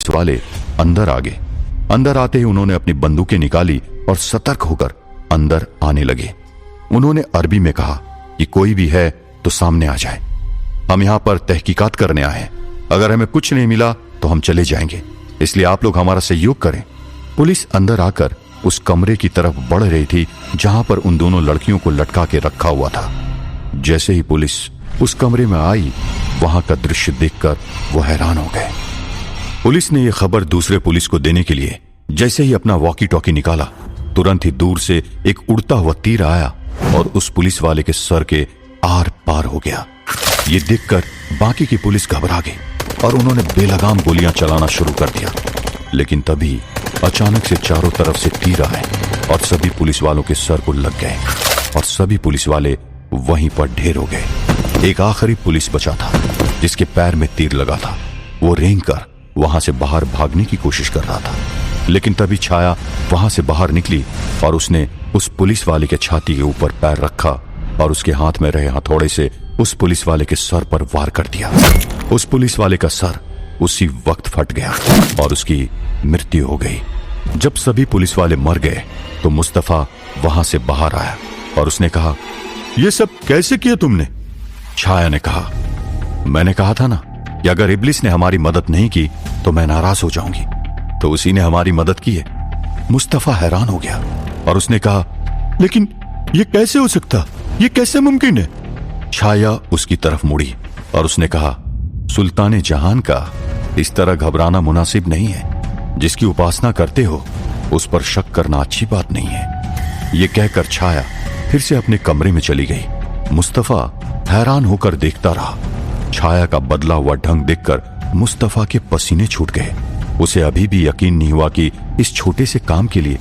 वाले अंदर आ गए। अंदर आते ही उन्होंने अपनी बंदूकें निकाली और सतर्क होकर अंदर आने लगे। उन्होंने अरबी में कहा कि कोई भी है तो सामने आ जाए, हम यहां पर तहकीकात करने आए हैं। अगर हमें कुछ नहीं मिला तो हम चले जाएंगे, इसलिए आप लोग हमारा सहयोग करें। पुलिस अंदर आकर उस कमरे की तरफ बढ़ रही थी जहां पर उन दोनों लड़कियों को लटका के रखा हुआ था। जैसे ही पुलिस उस कमरे में आई, वहां का दृश्य देखकर वो हैरान हो गए। पुलिस ने यह खबर दूसरे पुलिस को देने के लिए जैसे ही अपना वॉकी टॉकी निकाला, तुरंत ही दूर से एक उड़ता हुआ तीर आया और उस पुलिस वाले के सर के आर पार हो गया। ये देखकर बाकी की पुलिस घबरा गई और उन्होंने बेलगाम गोलियां चलाना शुरू कर दिया। लेकिन तभी अचानक से चारों तरफ से तीर आए और सभी पुलिस वालों के सर को लग गए और सभी पुलिस वाले वहीं पर ढेर हो गए। एक आखिरी पुलिस बचा था जिसके पैर में तीर लगा था। वो रेंग कर वहां से बाहर भागने की कोशिश कर रहा था, लेकिन तभी छाया वहां से बाहर निकली और उसने उस पुलिस वाले के छाती के ऊपर पैर रखा और उसके हाथ में रहे हथौड़े से उस पुलिस वाले के सर पर वार कर दिया। उस पुलिस वाले का सर उसी वक्त फट गया और उसकी मृत्यु हो गई। जब सभी पुलिस वाले मर गए तो मुस्तफा वहां से बाहर आया और उसने कहा, यह सब कैसे किया तुमने? छाया ने कहा, मैंने कहा था ना कि अगर इब्लिस ने हमारी मदद नहीं की तो मैं नाराज हो जाऊंगी, तो उसी ने हमारी मदद की है। मुस्तफा हैरान हो गया और उसने कहा, लेकिन यह कैसे हो सकता, यह कैसे मुमकिन है? छाया उसकी तरफ मुड़ी और उसने कहा, सुल्तान जहान का इस तरह घबराना मुनासिब नहीं है। जिसकी उपासना करते हो उस पर शक करना अच्छी बात नहीं है। यह कहकर छाया फिर से अपने कमरे में चली गई। मुस्तफा हैरान होकर देखता रहा। छाया का बदला हुआ ढंग देखकर मुस्तफा के पसीने छूट गए। उसे अभी भी यकीन नहीं हुआ कि इस छोटे से काम के लिए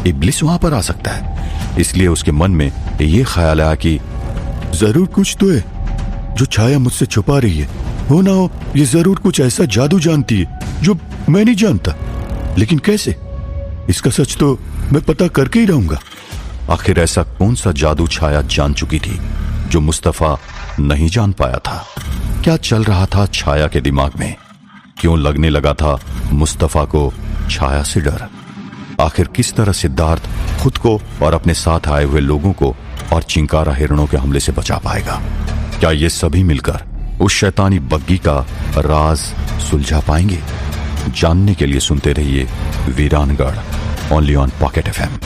इब्लिस वहां पर आ सकता है। इसलिए उसके मन में यह ख्याल आया कि जरूर कुछ तो है जो छाया मुझसे छुपा रही है। हो ना हो ये जरूर कुछ ऐसा जादू जानती है जो मैं नहीं जानता, लेकिन कैसे? इसका सच तो मैं पता करके ही रहूंगा। आखिर ऐसा कौन सा जादू छाया जान चुकी थी जो मुस्तफा नहीं जान पाया था? क्या चल रहा था छाया के दिमाग में? क्यों लगने लगा था मुस्तफा को छाया से डर? आखिर किस तरह सिद्धार्थ खुद को और अपने साथ आए हुए लोगों को और चिंकारा हिरणों के हमले से बचा पाएगा? क्या ये सभी मिलकर उस शैतानी बग्गी का राज सुलझा पाएंगे? जानने के लिए सुनते रहिए वीरानगढ़, ओनली ऑन पॉकेट FM।